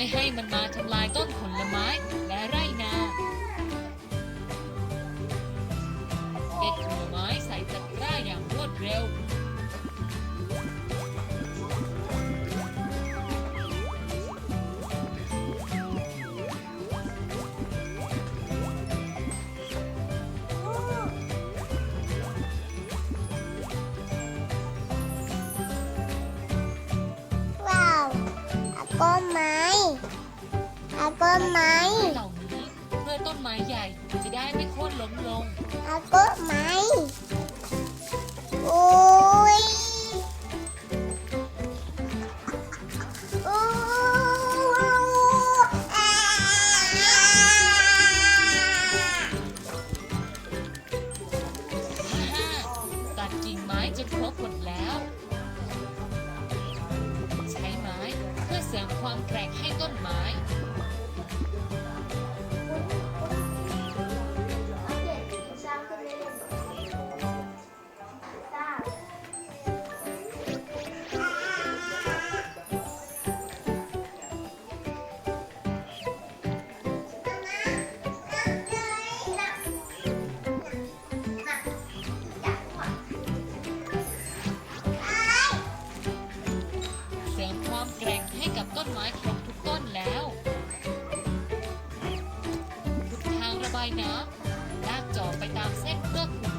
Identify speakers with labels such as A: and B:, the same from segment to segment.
A: ไม่ให้มันมาทำลายต้นผลไม้และไร่นาเก็บผลไม้ใส่ตะกร้าอย่างรวดเร็ว
B: ว้าวต้นไม้ต้นไม้
A: เหล่านี้เพื่อต้นไม้ใหญ่จะได้ไม่โค่นล้มลง
B: ต้นไม้โอ้ยโอ้อ่า
A: ฮ่าตัดกิ่งไม้จนครบหมดแล้ว ใช้ไม้เพื่อเสริมความแกร่งให้ต้นไม้เสริมความแกร่งให้กับต้นไม้ครบทุกต้นแล้วขุดทางระบายน้ำลากจอบไปตามเส้นเพื่อขุด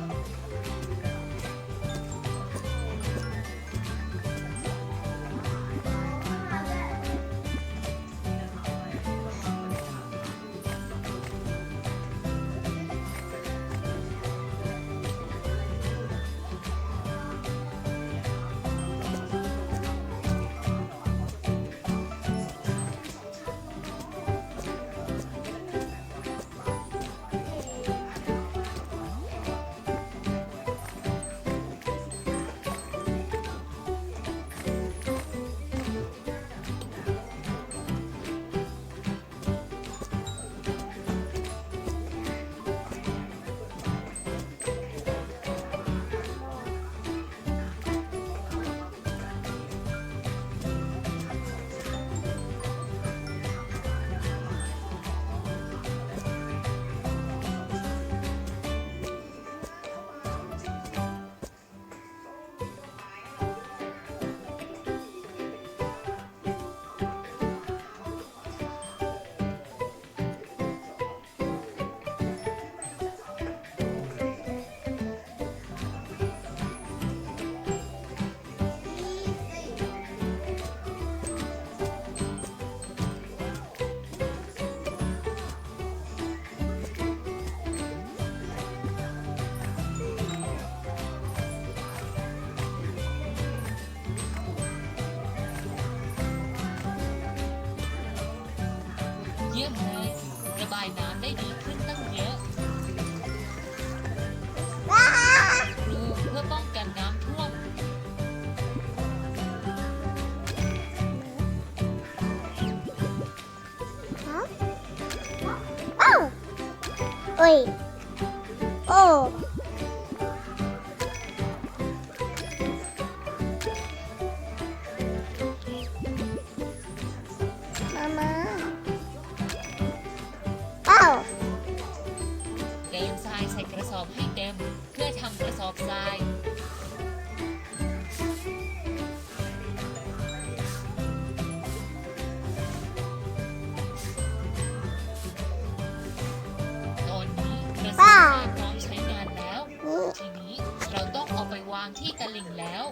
A: เยี่ยมเลยระบายน้ำได้ดีขึ้นตั้งเยอะปลูกเพื่อป้องกันน้ำท่วม
B: โอ้ยโอ้มามาเอ้า
A: เติมทรายใส่กระสอบให้เต็มเพื่อทำกระสอบทรายตอนนี้กระสอบทรายพร้อมใช้งานแล้ว ทีนี้เราต้องเอาไปวางที่ตลิ่งแล้ว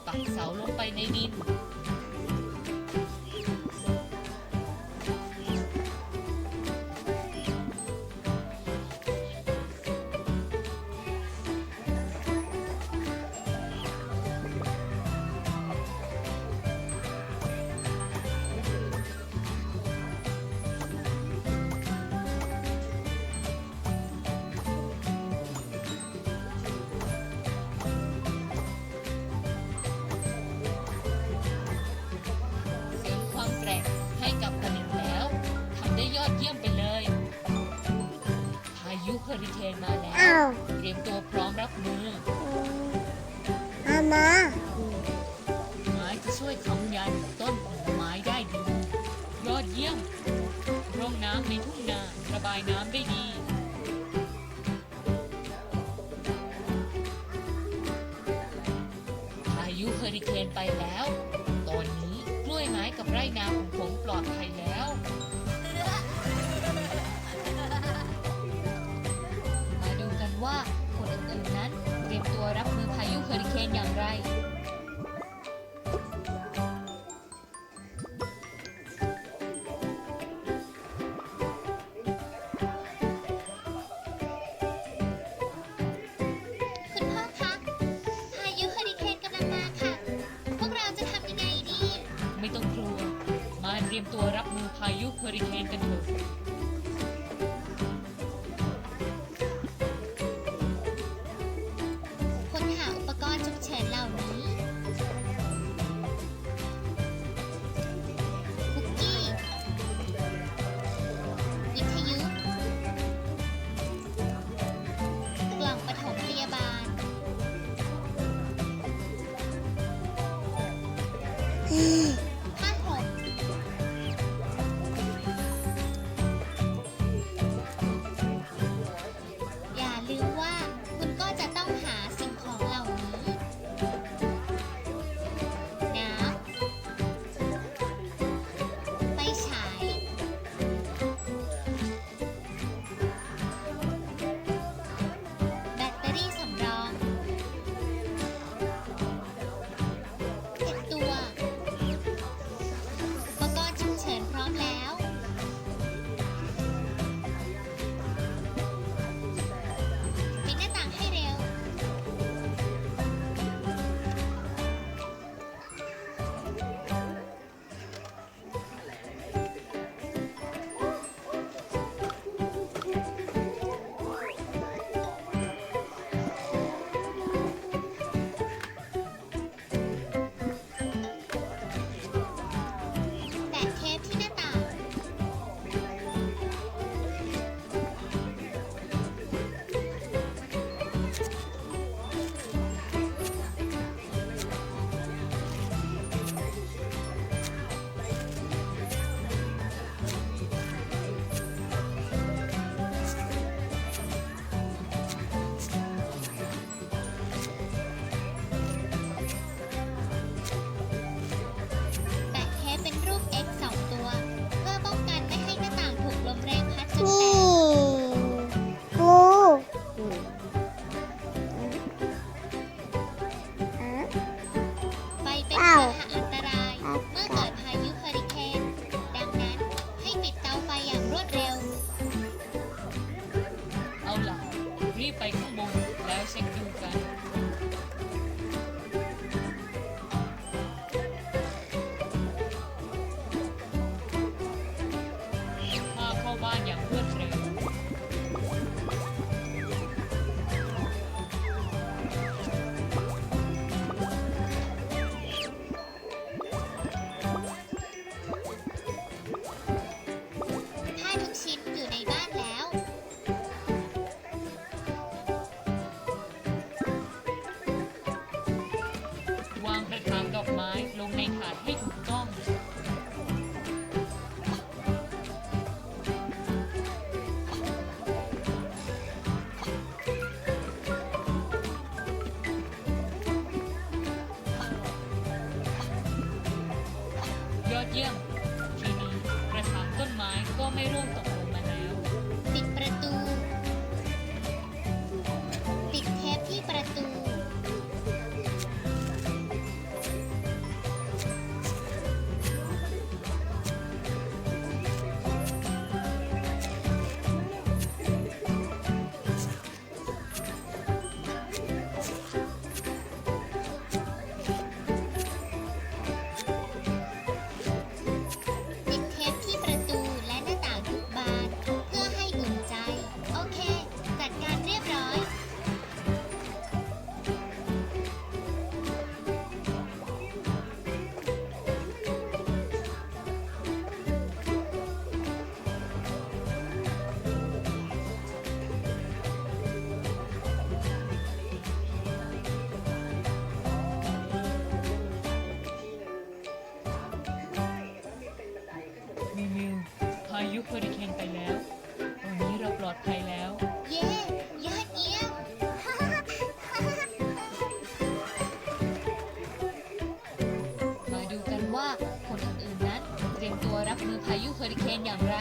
A: ปักเสาลงไปในดิน ช่วยค้ำยันต้นผลไม้ได้ดียอดเยี่ยมร่องน้ำในทุ่งนาระบายน้ำได้ดีพายุเฮอริเคนไปแล้วตอนนี้กล้วยไม้กับไร่นาของผมปลอดภัยแล้วมาดูกันว่าคนอื่นๆนั้นเตรียมตัวรับมือพายุเฮอริเคนอย่างไร
C: คุณพ่อคะพายุเฮอริเคนกำลังมาค่ะ พวกเราจะทำยังไงดี
A: ไม่ต้องกลัวมาเตรียมตัวรับมือพายุเฮอริเคนกันเถอะ
C: ค้นหาอุปกรณ์ฉุกเฉินเหล่านี้คุกกี้ วิทยุ กล่องปฐมพยาบาล ผ้าห่ม อย่าลืมว่าคุณก็จะต้องหาสิ่งของเหล่านี้ น้ำ ไฟฉาย แบตเตอรี่สำรอง เก็บตัว อุปกรณ์ฉุกเฉินพร้อมแล้ว ปิดหน้าต่างให้เร็ว แปะเทปที่หน้าต่าง แปะเทปเป็นรูป X 2 ตัว เพื่อป้องกันไม่ให้หน้าต่างถูกลมแรงพัดจน
B: นี่
C: แตก
B: งูฮะ
C: ไฟเป็น
B: อ้า
C: พาว หะอันตราย เมื่อเกิดพายุเฮอริเคน ดังนั้นให้ปิดเตาไฟอย่างรวดเร็ว
A: เอาล่ะรีบไปข้างบนแล้วเช็คดูกันพาเข้าบ้านอย่างรวดเร็ว
C: ผ้าทุกชิ้นอยู่ในบ้านแล้ว
A: วางกระถางดอกไม้ลงในถาดให้ถูกต้อง ยอดเยี่ยม ทีนี้กระถางต้นไม้ก็ไม่ร่วงตกลงมาแล้ว
C: ปิดประตู ติดเทปที่ประตู
A: ริเคนอย่างไร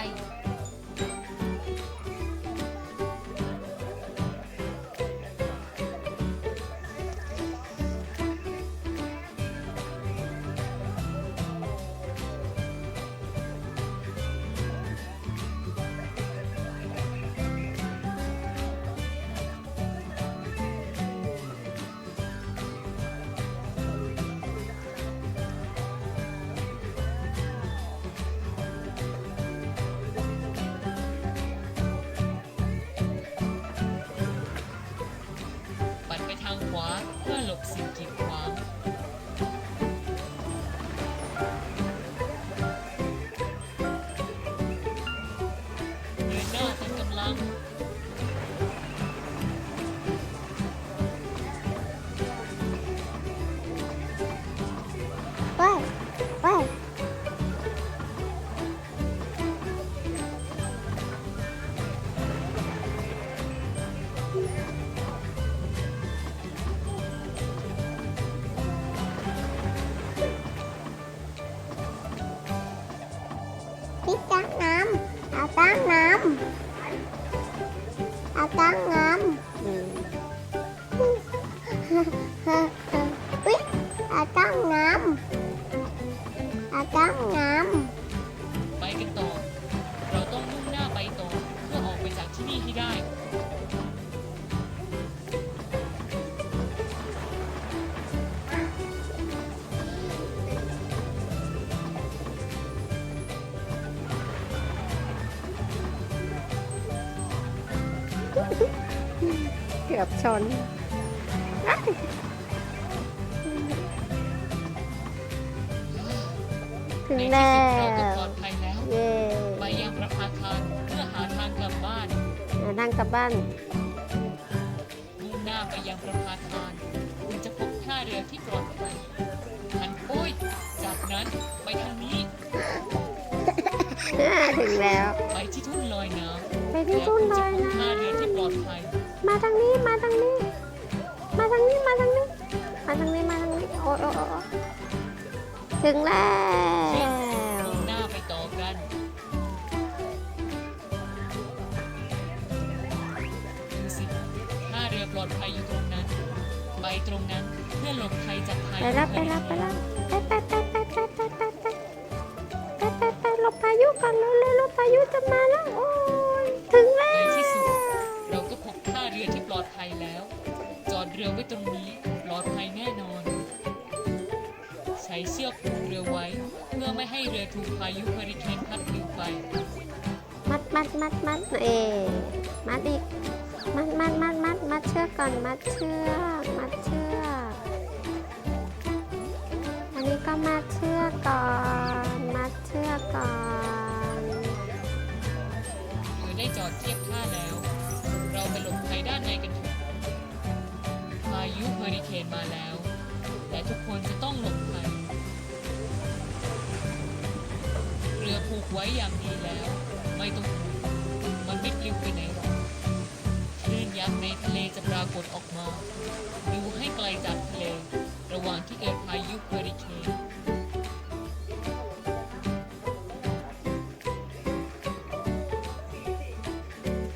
A: ปั่นไปทางขวาเพื่อหลบสิ่งกีดขวางเดินหน้าเต็มกำลัง
B: เว้ยเว้ยพี่ตั้งน้ำเอาตั้งน้ำเอาตั้งน้ำอุ๊ยเอาตั้งน้ำเอาตั้งน้ำ
A: ไปกันต่อ เราต้องมุ่งหน้าไปต่อเพื่อออกไปจากที่นี่ให้ได้
B: เกือบชนถึง
A: ใน
B: แล้
A: ที่สุดเราก็
B: ว
A: ปลอดภัยแล้ว
B: เย้
A: ไปยังประภาคารเพื่อหาทางกลับบ้าน
B: นั่งกลับบ้าน
A: มุ่งหน้าไปยังประภาคารคุณจะพบท่าเรือที่ปลอดภัยหันโอ้ย จากนั้นไปทางนี้
B: ถึงแล้ว
A: ไปที่ทุ่นลอยน้
B: ไป
A: ำ
B: ที่
A: แล้ว
B: ทุ่น
A: คุณ
B: ล
A: จะ
B: อย
A: พบ
B: น้
A: ท่าเรือที่ปลอดภัย
B: ำมาทางนี้ มาทางนี้ มาทางนี้ มาทางนี้ มาทางนี้ มาทางนี้ โอ้ยโอ้ยโอ้ยถึงแล้ว
A: มุ่งหน้าไปต่อกันดูสิท่าเรือปลอดภัยอยู่ตรงนั้น ไปตรงนั้นเพื่อหลบภัยจากพายุ
B: ไปแล้วไปแล้วไปแล้วไปไปไปไปไปไปไปไปไปหลบพายุก่อนเร็วเร็วหลบพายุจะมาแล้ว โอ้ยถึงแล้ว
A: ในที่สุดเราก็พบท่าเรือที่ปลอดภัยแล้ว จอดเรือไว้ตรงนี้ปลอดภัยแน่นอน ใช้เชือกผูกเรือไว้ เพื่อไม่ให้เรือถูกพายุเฮอริเคนพัดปลิวไป
B: มัดมัดอีกมัดเชือกก่อนมัดเชือกอันนี้ก็มัดเชือกก่อน
A: เรือได้จอดเทียบท่าแล้ว เราไปหลบภัยด้านในกันเถอะพายุเฮอริเคนมาแล้ว และทุกคนจะต้องหลบภัย เรือผูกไว้อย่างดีแล้ว ไม่ต้องห่วงมันไม่ปลิวไปไหนหรอกคลื่นยักษ์ในทะเลจะปรากฏออกมา ดูให้ไกลจากทะเล ระหว่างที่เกิดพายุเฮอริเคน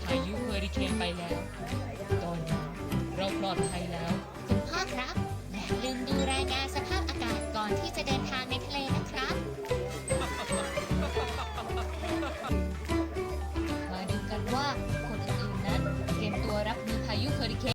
A: พายุเฮอริเคนไปแล้ว ตอนนี้เราปลอดภัยแล้ว
C: คุณพ่อครับอย่าลืมดูรายงานสภาพอากาศก่อนที่จะเดินทางในทะเลนะ